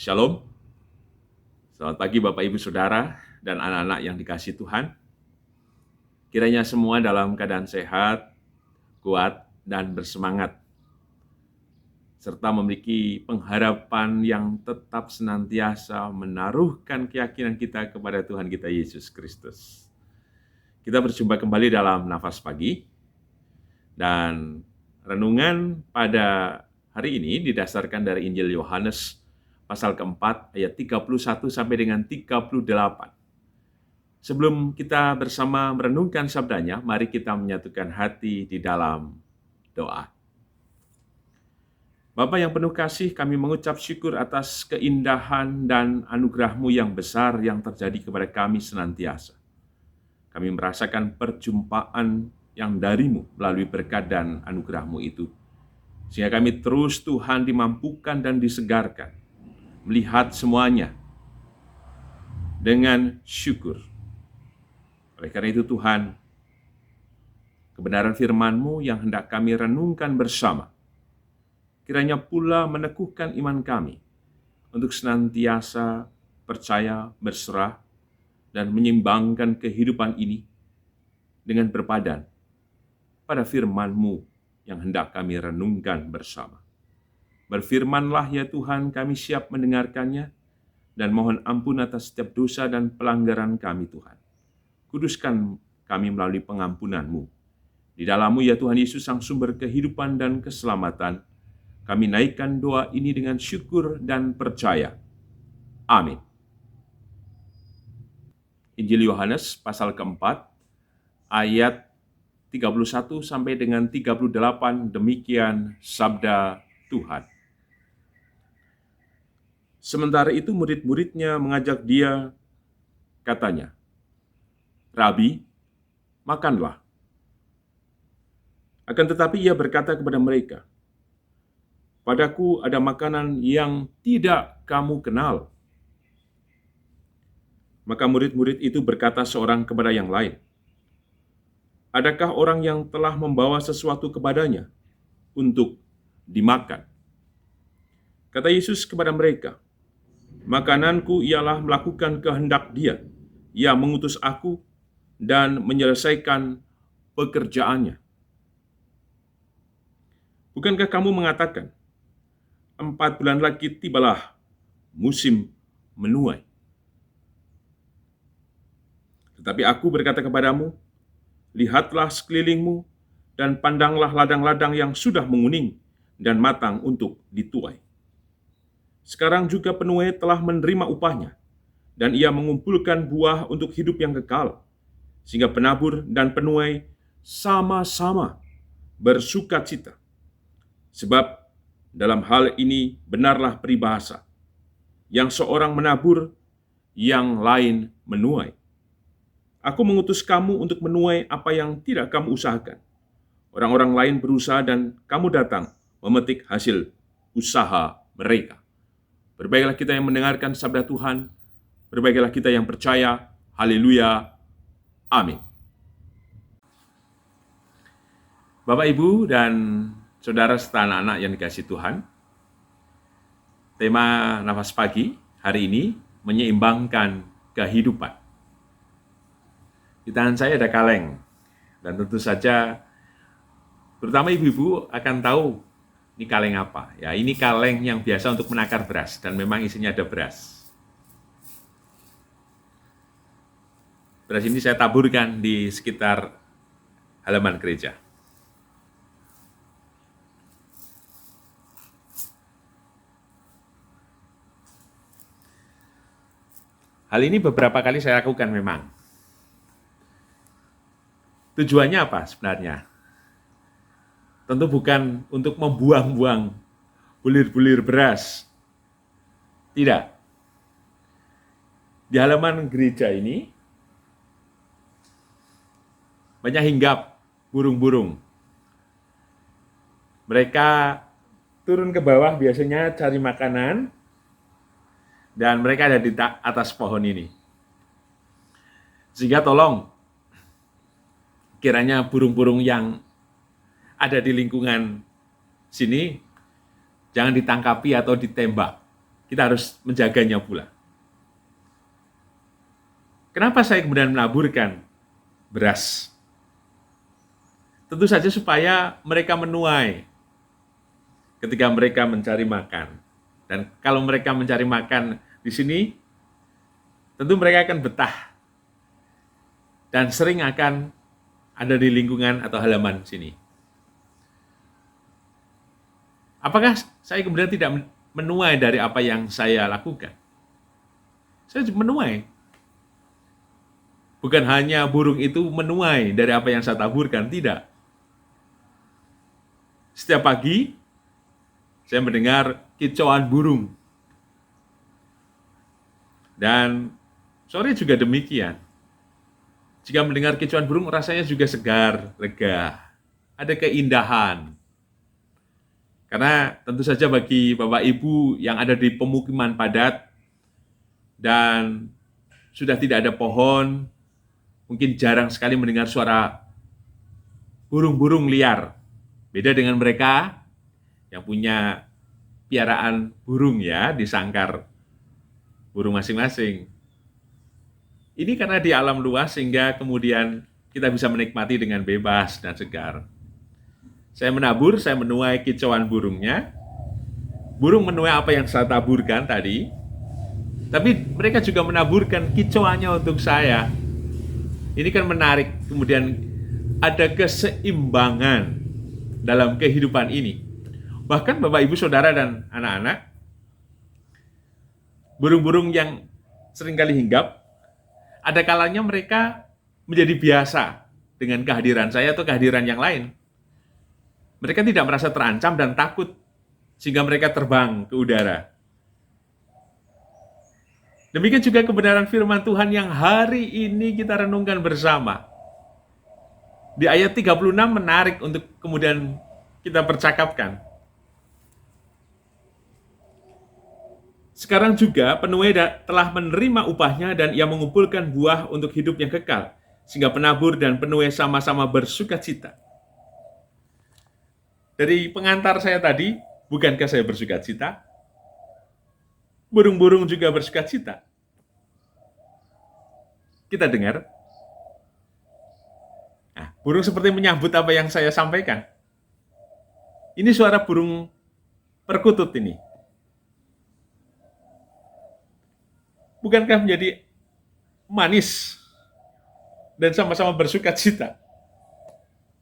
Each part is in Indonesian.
Shalom, selamat pagi Bapak Ibu Saudara dan anak-anak yang dikasihi Tuhan. Kiranya semua dalam keadaan sehat, kuat, dan bersemangat, serta memiliki pengharapan yang tetap senantiasa menaruhkan keyakinan kita kepada Tuhan kita Yesus Kristus. Kita berjumpa kembali dalam Nafas Pagi, dan renungan pada hari ini didasarkan dari Injil Yohanes pasal keempat ayat 31 sampai dengan 38. Sebelum kita bersama merenungkan sabdanya, mari kita menyatukan hati di dalam doa. Bapa yang penuh kasih, kami mengucap syukur atas keindahan dan anugerah-Mu yang besar yang terjadi kepada kami senantiasa. Kami merasakan perjumpaan yang dari-Mu melalui berkat dan anugerah-Mu itu. Sehingga kami terus Tuhan dimampukan dan disegarkan, melihat semuanya dengan syukur. Oleh karena itu Tuhan, kebenaran firman-Mu yang hendak kami renungkan bersama, kiranya pula meneguhkan iman kami untuk senantiasa percaya, berserah, dan menyeimbangkan kehidupan ini dengan berpadan pada firman-Mu yang hendak kami renungkan bersama. Berfirmanlah ya Tuhan, kami siap mendengarkannya, dan mohon ampun atas setiap dosa dan pelanggaran kami Tuhan. Kuduskan kami melalui pengampunan-Mu. Di dalam-Mu ya Tuhan Yesus, sang sumber kehidupan dan keselamatan, kami naikkan doa ini dengan syukur dan percaya. Amin. Injil Yohanes pasal keempat, ayat 31 sampai dengan 38, demikian sabda Tuhan. Sementara itu murid-muridnya mengajak dia, katanya, "Rabi, makanlah." Akan tetapi ia berkata kepada mereka, "Padaku ada makanan yang tidak kamu kenal." Maka murid-murid itu berkata seorang kepada yang lain, "Adakah orang yang telah membawa sesuatu kepadanya untuk dimakan?" Kata Yesus kepada mereka, "Makananku ialah melakukan kehendak Dia. Ia mengutus aku dan menyelesaikan pekerjaannya. Bukankah kamu mengatakan, 4 bulan lagi tibalah musim menuai? Tetapi aku berkata kepadamu, lihatlah sekelilingmu dan pandanglah ladang-ladang yang sudah menguning dan matang untuk dituai. Sekarang juga penuai telah menerima upahnya, dan ia mengumpulkan buah untuk hidup yang kekal, sehingga penabur dan penuai sama-sama bersukacita. Sebab dalam hal ini benarlah peribahasa, yang seorang menabur, yang lain menuai. Aku mengutus kamu untuk menuai apa yang tidak kamu usahakan. Orang-orang lain berusaha dan kamu datang memetik hasil usaha mereka. Berbahagialah kita yang mendengarkan sabda Tuhan, berbahagialah kita yang percaya. Haleluya. Amin. Bapak, Ibu, dan saudara serta anak-anak yang dikasihi Tuhan, tema Nafas Pagi hari ini menyeimbangkan kehidupan. Di tangan saya ada kaleng, dan tentu saja terutama ibu-ibu akan tahu ini kaleng apa. Ya, ini kaleng yang biasa untuk menakar beras, dan memang isinya ada beras. Beras ini saya taburkan di sekitar halaman gereja. Hal ini beberapa kali saya lakukan memang. Tujuannya apa sebenarnya? Tentu bukan untuk membuang-buang bulir-bulir beras. Tidak. Di halaman gereja ini banyak hinggap burung-burung. Mereka turun ke bawah biasanya cari makanan, dan mereka ada di atas pohon ini. Sehingga tolong, kiranya burung-burung yang ada di lingkungan sini jangan ditangkapi atau ditembak. kita harus menjaganya pula. Kenapa saya kemudian menaburkan beras? Tentu saja supaya mereka menuai ketika mereka mencari makan. Dan kalau mereka mencari makan di sini, tentu mereka akan betah dan sering akan ada di lingkungan atau halaman sini. Apakah saya kemudian tidak menuai dari apa yang saya lakukan? Saya menuai. Bukan hanya burung itu menuai dari apa yang saya taburkan, tidak. Setiap pagi, saya mendengar kicauan burung. Dan sore juga demikian. Jika mendengar kicauan burung, rasanya juga segar, lega. Ada keindahan. Karena tentu saja bagi Bapak Ibu yang ada di pemukiman padat dan sudah tidak ada pohon, mungkin jarang sekali mendengar suara burung-burung liar. Beda dengan mereka yang punya piaraan burung ya di sangkar burung masing-masing. Ini karena di alam luas sehingga kemudian kita bisa menikmati dengan bebas dan segar. Saya menabur, saya menuai kicauan burungnya. Burung menuai apa yang saya taburkan tadi. Tapi mereka juga menaburkan kicauannya untuk saya. Ini kan menarik. Kemudian ada keseimbangan dalam kehidupan ini. Bahkan Bapak, Ibu, Saudara, dan anak-anak, burung-burung yang seringkali hinggap, ada kalanya mereka menjadi biasa dengan kehadiran saya atau kehadiran yang lain. Mereka tidak merasa terancam dan takut, sehingga mereka terbang ke udara. Demikian juga kebenaran firman Tuhan yang hari ini kita renungkan bersama. Di ayat 36 menarik untuk kemudian kita percakapkan. Sekarang juga penuai telah menerima upahnya dan ia mengumpulkan buah untuk hidup yang kekal, sehingga penabur dan penuai sama-sama bersuka cita. Dari pengantar saya tadi, bukankah saya bersuka cita? Burung-burung juga bersuka cita. Kita dengar. Nah, burung seperti menyambut apa yang saya sampaikan. Ini suara burung perkutut ini. Bukankah menjadi manis dan sama-sama bersuka cita?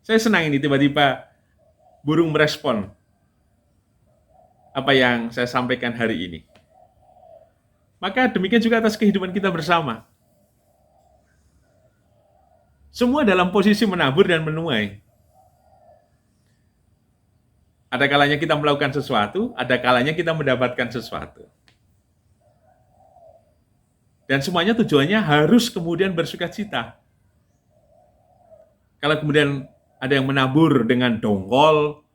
Saya senang ini tiba-tiba burung merespon apa yang saya sampaikan hari ini. Maka demikian juga atas kehidupan kita bersama. Semua dalam posisi menabur dan menuai. Ada kalanya kita melakukan sesuatu, ada kalanya kita mendapatkan sesuatu. Dan semuanya tujuannya harus kemudian bersuka cita. Kalau kemudian ada yang menabur dengan dongkol,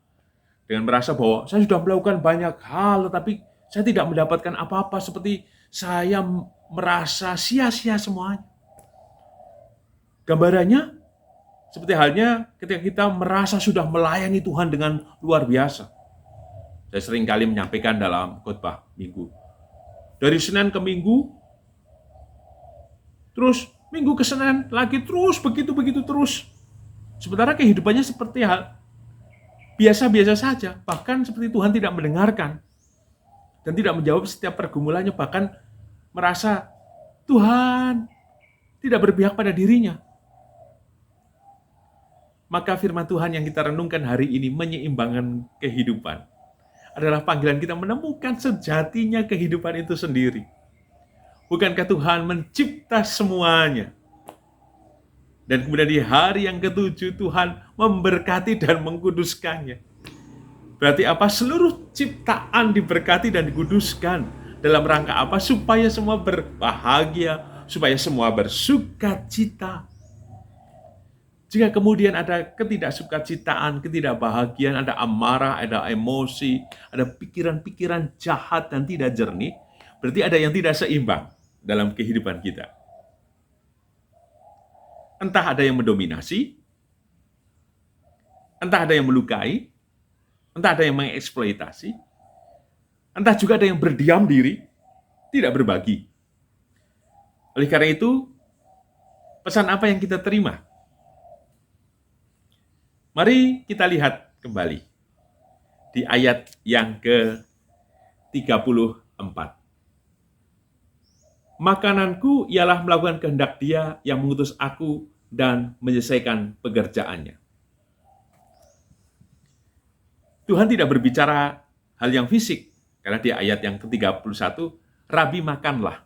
dengan merasa bahwa saya sudah melakukan banyak hal, tetapi saya tidak mendapatkan apa-apa, seperti saya merasa sia-sia semuanya. Gambarannya, seperti halnya ketika kita merasa sudah melayani Tuhan dengan luar biasa. Saya sering kali menyampaikan dalam khotbah minggu. Dari Senin ke Minggu, terus Minggu ke Senin lagi, terus begitu terus. Sementara kehidupannya seperti hal biasa-biasa saja, bahkan seperti Tuhan tidak mendengarkan dan tidak menjawab setiap pergumulannya, bahkan merasa Tuhan tidak berpihak pada dirinya. Maka firman Tuhan yang kita renungkan hari ini menyeimbangkan kehidupan. Adalah panggilan kita menemukan sejatinya kehidupan itu sendiri. Bukankah Tuhan mencipta semuanya? Dan kemudian di hari yang ke-7 Tuhan memberkati dan mengkuduskannya. Berarti apa? Seluruh ciptaan diberkati dan dikuduskan. Dalam rangka apa? Supaya semua berbahagia, supaya semua bersuka cita. Jika kemudian ada ketidaksukacitaan, ketidakbahagiaan, ada amarah, ada emosi, ada pikiran-pikiran jahat dan tidak jernih, berarti ada yang tidak seimbang dalam kehidupan kita. Entah ada yang mendominasi, entah ada yang melukai, entah ada yang mengeksploitasi, Entah juga ada yang berdiam diri, tidak berbagi. Oleh karena itu, pesan apa yang kita terima? Mari kita lihat kembali di ayat yang ke-34. Makananku ialah melakukan kehendak Dia yang mengutus aku dan menyelesaikan pekerjaannya. Tuhan tidak berbicara hal yang fisik, karena di ayat yang ke-31, Rabi makanlah.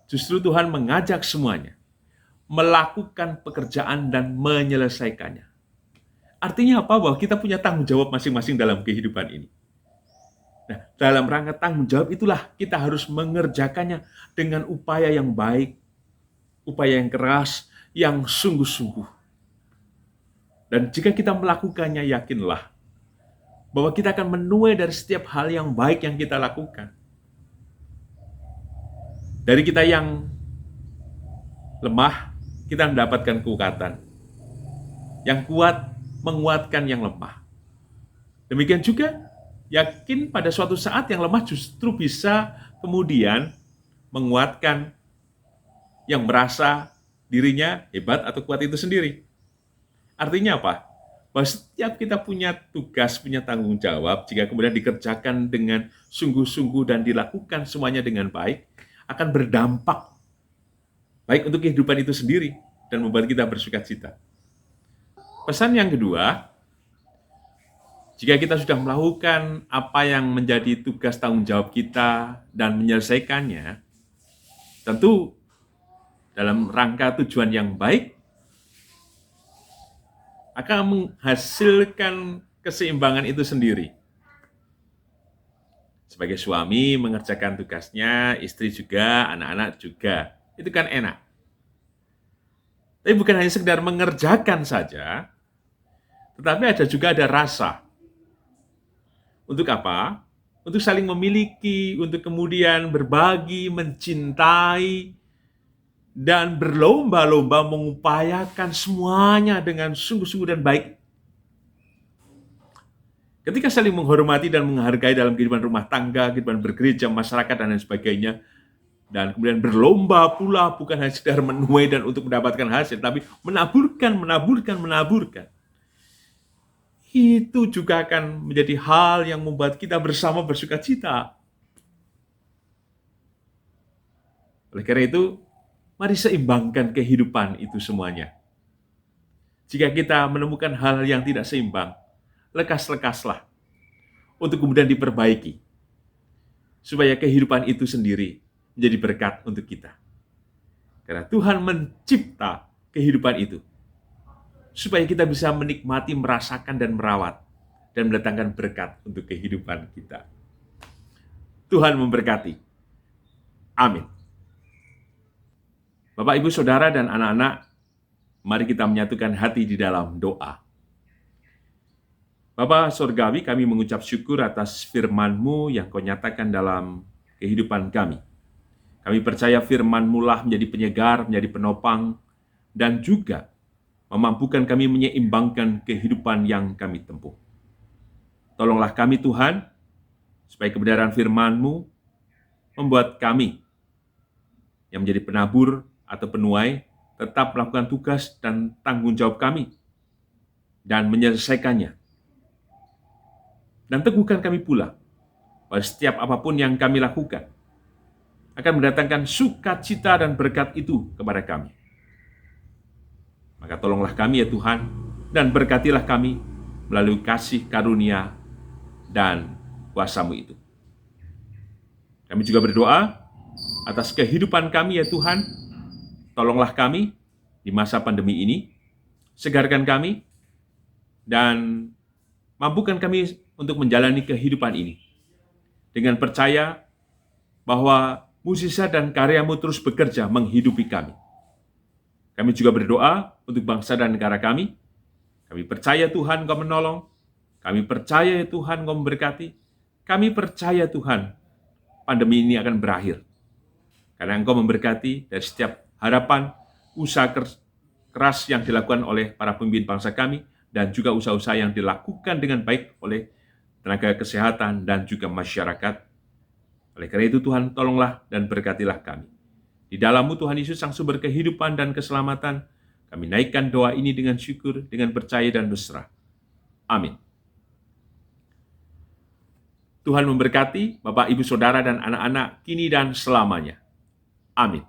Justru Tuhan mengajak semuanya melakukan pekerjaan dan menyelesaikannya. Artinya apa? Bahwa kita punya tanggung jawab masing-masing dalam kehidupan ini. Nah, dalam rangka tanggung jawab itulah kita harus mengerjakannya dengan upaya yang baik, upaya yang keras, yang sungguh-sungguh. Dan jika kita melakukannya, yakinlah bahwa kita akan menuai dari setiap hal yang baik yang kita lakukan. Dari kita yang lemah, kita mendapatkan kekuatan. Yang kuat menguatkan yang lemah. Demikian juga, yakin pada suatu saat yang lemah justru bisa kemudian menguatkan yang merasa dirinya hebat atau kuat itu sendiri. Artinya apa? Bahwa setiap kita punya tugas, punya tanggung jawab, jika kemudian dikerjakan dengan sungguh-sungguh dan dilakukan semuanya dengan baik, akan berdampak baik untuk kehidupan itu sendiri dan membuat kita bersukacita. Pesan yang kedua, jika kita sudah melakukan apa yang menjadi tugas tanggung jawab kita dan menyelesaikannya, tentu dalam rangka tujuan yang baik, akan menghasilkan keseimbangan itu sendiri. Sebagai suami mengerjakan tugasnya, istri juga, anak-anak juga. Itu kan enak. Tapi bukan hanya sekedar mengerjakan saja, tetapi juga ada rasa. Untuk apa? Untuk saling memiliki, untuk kemudian berbagi, mencintai, dan berlomba-lomba mengupayakan semuanya dengan sungguh-sungguh dan baik. Ketika saling menghormati dan menghargai dalam kehidupan rumah tangga, kehidupan bergereja, masyarakat, dan lain sebagainya, dan kemudian berlomba pula bukan hanya sekedar menuai dan untuk mendapatkan hasil, tapi menaburkan. Itu juga akan menjadi hal yang membuat kita bersama bersukacita. Oleh karena itu, mari seimbangkan kehidupan itu semuanya. Jika kita menemukan hal yang tidak seimbang, lekas-lekaslah untuk kemudian diperbaiki, supaya kehidupan itu sendiri menjadi berkat untuk kita. Karena Tuhan mencipta kehidupan itu, supaya kita bisa menikmati, merasakan, dan merawat, dan mendatangkan berkat untuk kehidupan kita. Tuhan memberkati. Amin. Bapak, Ibu, Saudara, dan anak-anak, mari kita menyatukan hati di dalam doa. Bapa Surgawi, kami mengucap syukur atas firman-Mu yang Kau nyatakan dalam kehidupan kami. Kami percaya firman-Mu lah menjadi penyegar, menjadi penopang, dan juga memampukan kami menyeimbangkan kehidupan yang kami tempuh. Tolonglah kami Tuhan, supaya kebenaran firman-Mu membuat kami yang menjadi penabur atau penuai tetap melakukan tugas dan tanggung jawab kami dan menyelesaikannya. Dan teguhkan kami pula bahwa setiap apapun yang kami lakukan akan mendatangkan sukacita dan berkat itu kepada kami. Maka tolonglah kami ya Tuhan, dan berkatilah kami melalui kasih karunia dan kuasa-Mu itu. Kami juga berdoa atas kehidupan kami ya Tuhan, tolonglah kami di masa pandemi ini, segarkan kami, dan mampukan kami untuk menjalani kehidupan ini dengan percaya bahwa mukjizat dan karya-Mu terus bekerja menghidupi kami. Kami juga berdoa untuk bangsa dan negara kami. Kami percaya Tuhan Engkau menolong. Kami percaya Tuhan Engkau memberkati. Kami percaya Tuhan pandemi ini akan berakhir. Karena Engkau memberkati dari setiap harapan, usaha keras yang dilakukan oleh para pemimpin bangsa kami, dan juga usaha-usaha yang dilakukan dengan baik oleh tenaga kesehatan dan juga masyarakat. Oleh karena itu Tuhan, tolonglah dan berkatilah kami. Di dalam-Mu Tuhan Yesus, Sang Sumber kehidupan dan keselamatan, kami naikkan doa ini dengan syukur, dengan percaya dan berserah. Amin. Tuhan memberkati Bapak, Ibu, Saudara, dan anak-anak kini dan selamanya. Amin.